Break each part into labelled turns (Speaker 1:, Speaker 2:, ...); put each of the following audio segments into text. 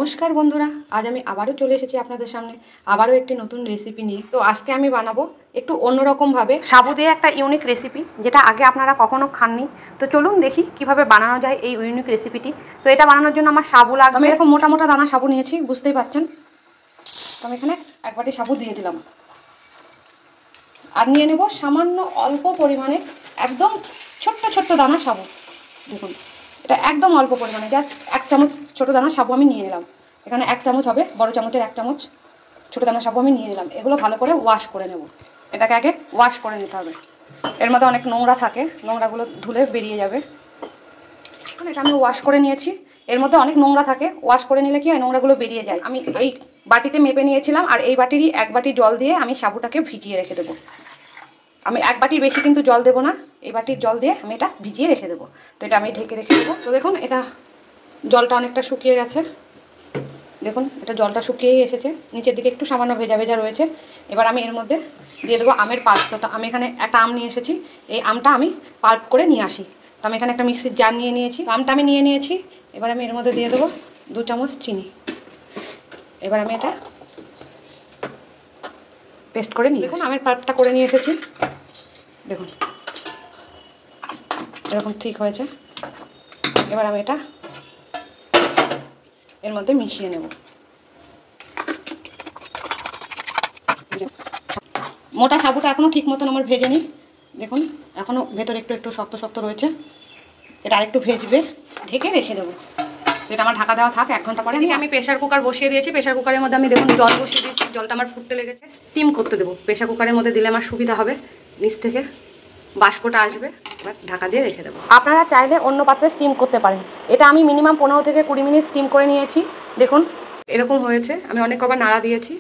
Speaker 1: নমস্কার বন্ধুরা, আজ আমি আবারও চলে এসেছি আপনাদের সামনে আবারও একটি নতুন রেসিপি নিয়ে। তো আজকে আমি বানাবো একটু অন্যরকমভাবে সাবু দিয়ে একটা ইউনিক রেসিপি, যেটা আগে আপনারা কখনো খাননি। তো চলুন দেখি কিভাবে বানানো যায় এই ইউনিক রেসিপিটি। তো এটা বানানোর জন্য আমার সাবু লাগবে। আমি এরকম মোটা মোটা দানা সাবু নিয়েছি, বুঝতেই পারছেন। তো আমি এখানে এক বাটি সাবু দিয়ে দিলাম, আর নিয়ে নেব সামান্য অল্প পরিমাণে একদম ছোট্ট ছোট্ট দানা সাবু। দেখুন, এটা একদম অল্প পরিমাণে, জাস্ট 1 চামচ ছোটো দানা সাবু আমি নিয়ে নিলাম। এখানে 1 চামচ হবে, বড় চামচের 1 চামচ ছোটো দানা সাবু আমি নিয়ে নিলাম। এগুলো ভালো করে ওয়াশ করে নেব। এটাকে আগে ওয়াশ করে নিতে হবে, এর মধ্যে অনেক নোংরা থাকে, নোংরাগুলো ধুলে বেরিয়ে যাবে। এটা আমি ওয়াশ করে নিয়েছি, এর মধ্যে অনেক নোংরা থাকে, ওয়াশ করে নিলে কি হয়, নোংরাগুলো বেরিয়ে যায়। আমি এই বাটিতে মেপে নিয়েছিলাম, আর এই বাটিরই 1 বাটি জল দিয়ে আমি সাবুটাকে ভিজিয়ে রেখে দেবো। আমি 1 বাটির বেশি কিন্তু জল দেবো না, এই বাটির জল দিয়ে আমি এটা ভিজিয়ে রেখে দেবো। তো এটা আমি ঢেকে রেখে দেবো। তো দেখুন, এটা জলটা অনেকটা শুকিয়ে গেছে। দেখুন, এটা জলটা শুকিয়েই এসেছে, নিচের দিকে একটু সামান্য ভেজা ভেজা রয়েছে। এবার আমি এর মধ্যে দিয়ে দেবো আমের পাল্প। তো আমি এখানে একটা আম নিয়ে এসেছি, এই আমটা আমি পাল্প করে নিয়ে আসি। তো আমি এখানে একটা মিক্সির জার নিয়ে নিয়েছি, আমটা আমি নিয়ে নিয়েছি। এবার আমি এর মধ্যে দিয়ে দেবো 2 চামচ চিনি। এবার আমি এটা পেস্ট করে নিই। দেখুন, আমের পাল্পটা করে নিয়ে এসেছি। দেখুন, এরকম ঠিক হয়েছে। এবার আমি এটা এর মধ্যে মিশিয়ে নেব। মোটা সাবুটা এখনও ঠিক মতন আমার ভেজে নিই। দেখুন, এখনও ভেতরে একটু একটু শক্ত শক্ত রয়েছে, এটা আরেকটু ভেজবে, ঢেকে রেখে দেবো। এটা আমার ঢাকা দেওয়া থাক, 1 ঘন্টা পরে। এদিকে আমি প্রেশার কুকার বসিয়ে দিয়েছি। প্রেশার কুকারের মধ্যে আমি দেখুন জল বসিয়ে দিয়েছি, জলটা আমার ফুটতে লেগেছে। স্টিম করতে দেবো, প্রেশার কুকারের মধ্যে দিলে আমার সুবিধা হবে, নিচ থেকে বাষ্পটা আসবে। এবার ঢাকা দিয়ে রেখে দেবো। আপনারা চাইলে অন্য পাত্রে স্টিম করতে পারেন। এটা আমি মিনিমাম 15 থেকে 20 মিনিট স্টিম করে নিয়েছি। দেখুন, এরকম হয়েছে। আমি অনেক কবার নাড়া দিয়েছি,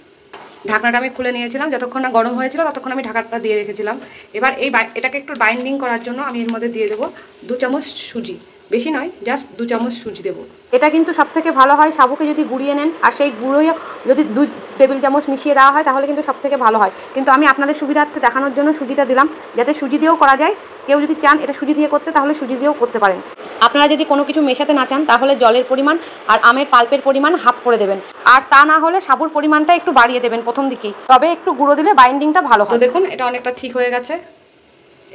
Speaker 1: ঢাকনাটা আমি খুলে নিয়েছিলাম, যতক্ষণ না গরম হয়েছিল ততক্ষণ আমি ঢাকাটা দিয়ে রেখেছিলাম। এবার এটাকে একটু বাইন্ডিং করার জন্য আমি এর মধ্যে দিয়ে দেবো 2 চামচ সুজি, বেশি নয়, জাস্ট 2 চামচ সুজি দেবো। এটা কিন্তু সবথেকে ভালো হয় সাবুকে যদি গুঁড়িয়ে নেন, আর সেই গুঁড়োই যদি 2 টেবিল চামচ মিশিয়ে দেওয়া হয় তাহলে কিন্তু সবথেকে ভালো হয়। কিন্তু আমি আপনাদের সুবিধার্থে দেখানোর জন্য সুজিটা দিলাম, যাতে সুজি দিয়েও করা যায়। কেউ যদি চান এটা সুজি দিয়ে করতে, তাহলে সুজি দিয়েও করতে পারেন। আপনারা যদি কোনো কিছু মেশাতে না চান, তাহলে জলের পরিমাণ আর আমের পাল্পের পরিমাণ হাফ করে দেবেন। আর তা না হলে সাবুর পরিমাণটা একটু বাড়িয়ে দেবেন প্রথম দিকেই, তবে একটু গুঁড়ো দিলে বাইন্ডিংটা ভালো হয়। তো দেখুন, এটা অনেকটা ঠিক হয়ে গেছে।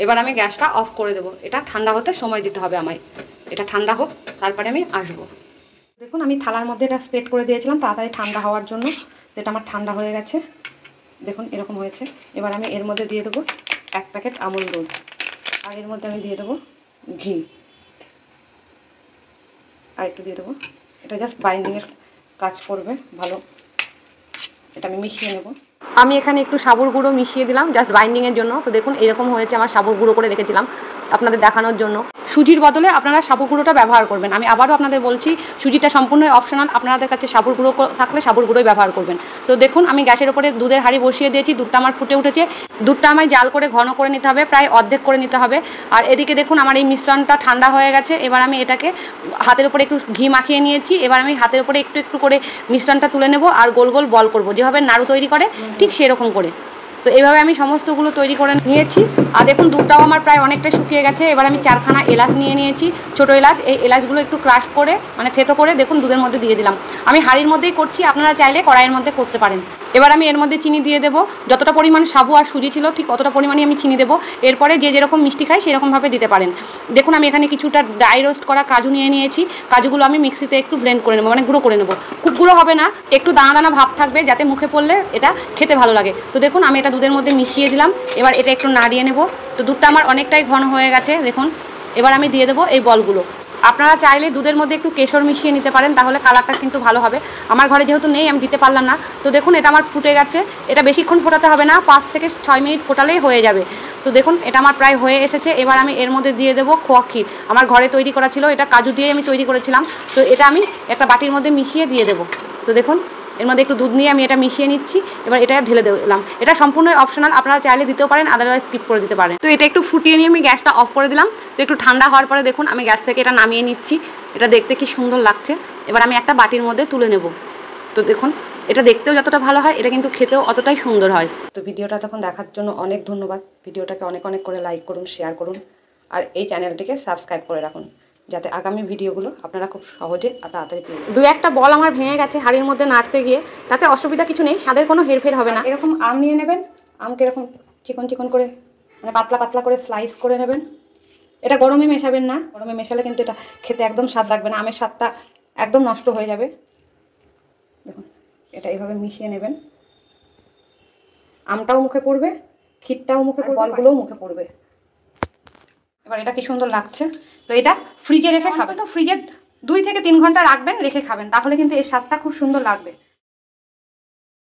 Speaker 1: এবার আমি গ্যাসটা অফ করে দেবো। এটা ঠান্ডা হতে সময় দিতে হবে আমায়, এটা ঠান্ডা হোক, তারপরে আমি আসবো। দেখুন, আমি থালার মধ্যে এটা স্প্রেড করে দিয়েছিলাম তাড়াতাড়ি ঠান্ডা হওয়ার জন্য। এটা আমার ঠান্ডা হয়ে গেছে, দেখুন এরকম হয়েছে। এবার আমি এর মধ্যে দিয়ে দেবো 1 প্যাকেট আমুল দুধ, আর এর মধ্যে আমি দিয়ে দেবো ঘি, আর একটু দিয়ে দেবো। এটা জাস্ট বাইন্ডিংয়ের কাজ করবে ভালো। এটা আমি মিশিয়ে নেব। আমি এখানে একটু সাবুর গুঁড়ো মিশিয়ে দিলাম জাস্ট বাইন্ডিংয়ের জন্য। তো দেখুন, এরকম হয়েছে। আমার সাবুর গুঁড়ো করে রেখেছিলাম আপনাদের দেখানোর জন্য। সুজির বদলে আপনারা সাবুর গুঁড়োটা ব্যবহার করবেন। আমি আবারও আপনাদের বলছি, সুজিটা সম্পূর্ণ অপশনাল, আপনাদের কাছে সাবুর গুঁড়ো থাকলে সাবুর গুঁড়োই ব্যবহার করবেন। তো দেখুন, আমি গ্যাসের ওপরে দুধের হাঁড়ি বসিয়ে দিয়েছি, দুধটা আমার ফুটে উঠেছে। দুধটা আমায় জাল করে ঘন করে নিতে হবে, প্রায় অর্ধেক করে নিতে হবে। আর এদিকে দেখুন, আমার এই মিশ্রণটা ঠান্ডা হয়ে গেছে। এবার আমি এটাকে হাতের উপরে একটু ঘি মাখিয়ে নিয়েছি। এবার আমি হাতের উপরে একটু একটু করে মিশ্রণটা তুলে নেব, আর গোল গোল বল করব, যেভাবে নাড়ু তৈরি করে ঠিক সেরকম করে। তো এইভাবে আমি সমস্তগুলো তৈরি করে নিয়েছি। আর দেখুন, দুধটাও আমার প্রায় অনেকটা শুকিয়ে গেছে। এবার আমি 4খানা এলাচ নিয়ে নিয়েছি, ছোটো এলাচ। এই এলাচগুলো একটু ক্রাশ করে, মানে থেতো করে, দেখুন দুধের মধ্যে দিয়ে দিলাম। আমি হাঁড়ির মধ্যেই করছি, আপনারা চাইলে কড়াইয়ের মধ্যে করতে পারেন। এবার আমি এর মধ্যে চিনি দিয়ে দেবো, যতটা পরিমাণ সাবু আর সুজি ছিল ঠিক অতটা পরিমাণই আমি চিনি দেবো। এরপরে যে যেরকম মিষ্টি খায় সেরকমভাবে দিতে পারেন। দেখুন, আমি এখানে কিছুটা ড্রাই রোস্ট করা কাজু নিয়ে নিয়েছি। কাজুগুলো আমি মিক্সিতে একটু ব্লেন্ড করে নেবো, মানে গুঁড়ো করে নেবো। খুব গুঁড়ো হবে না, একটু দানা দানা ভাব থাকবে, যাতে মুখে পড়লে এটা খেতে ভালো লাগে। তো দেখুন, আমি এটা দুধের মধ্যে মিশিয়ে দিলাম। এবার এটা একটু নাড়িয়ে নেব। তো দুধটা আমার অনেকটাই ঘন হয়ে গেছে দেখুন। এবার আমি দিয়ে দেবো এই বলগুলো। আপনারা চাইলে দুধের মধ্যে একটু কেশর মিশিয়ে নিতে পারেন, তাহলে কালারটা কিন্তু ভালো হবে। আমার ঘরে যেহেতু নেই, আমি দিতে পারলাম না। তো দেখুন, এটা আমার ফুটে গেছে। এটা বেশিক্ষণ ফোটাতে হবে না, 5 থেকে 6 মিনিট ফোটালেই হয়ে যাবে। তো দেখুন, এটা আমার প্রায় হয়ে এসেছে। এবার আমি এর মধ্যে দিয়ে দেবো খোয়া ক্ষীর। আমার ঘরে তৈরি করা ছিল, এটা কাজু দিয়ে আমি তৈরি করেছিলাম। তো এটা আমি একটা বাটির মধ্যে মিশিয়ে দিয়ে দেবো। তো দেখুন, এর মধ্যে একটু দুধ নিয়ে আমি এটা মিশিয়ে নিচ্ছি। এবার এটা ঢেলে দিলাম। এটা সম্পূর্ণ অপশনাল, আপনারা চাইলে দিতেও পারেন, আদারওয়াইজ স্কিপ করে দিতে পারেন। তো এটা একটু ফুটিয়ে নিয়ে আমি গ্যাসটা অফ করে দিলাম। তো একটু ঠান্ডা হওয়ার পরে দেখুন, আমি গ্যাস থেকে এটা নামিয়ে নিচ্ছি। এটা দেখতে কি সুন্দর লাগছে। এবার আমি একটা বাটির মধ্যে তুলে নেব। তো দেখুন, এটা দেখতেও যতটা ভালো হয়, এটা কিন্তু খেতেও অতটাই সুন্দর হয়। তো ভিডিওটা তখন দেখার জন্য অনেক ধন্যবাদ। ভিডিওটাকে অনেক অনেক করে লাইক করুন, শেয়ার করুন, আর এই চ্যানেলটিকে সাবস্ক্রাইব করে রাখুন। যাতে আগামী ভিডিওগুলো আপনারা খুব সহজে আর তাড়াতাড়ি পেয়ে যান। 2-1টা বল আমার ভেঙে গেছে হাঁড়ির মধ্যে নাড়তে গিয়ে, তাতে অসুবিধা কিছু নেই, স্বাদের কোনো হেরফের হবে না। এরকম আম নিয়ে নেবেন, আমকে এরকম চিকন চিকন করে মানে পাতলা পাতলা করে স্লাইস করে নেবেন। এটা গরমে মেশাবেন না, গরমে মেশালে কিন্তু এটা খেতে একদম স্বাদ লাগবে না, আমের স্বাদটা একদম নষ্ট হয়ে যাবে। দেখুন এটা এইভাবে মিশিয়ে নেবেন, আমটাও মুখে পড়বে, ক্ষীরটাও মুখে পড়বে, বলগুলোও মুখে পড়বে। এবার এটা কি সুন্দর লাগছে। তো এটা ফ্রিজে রেখে খাবেন, তো ফ্রিজে 2 থেকে 3 ঘন্টা রাখবেন, রেখে খাবেন, তাহলে কিন্তু এর স্বাদটা খুব সুন্দর লাগবে।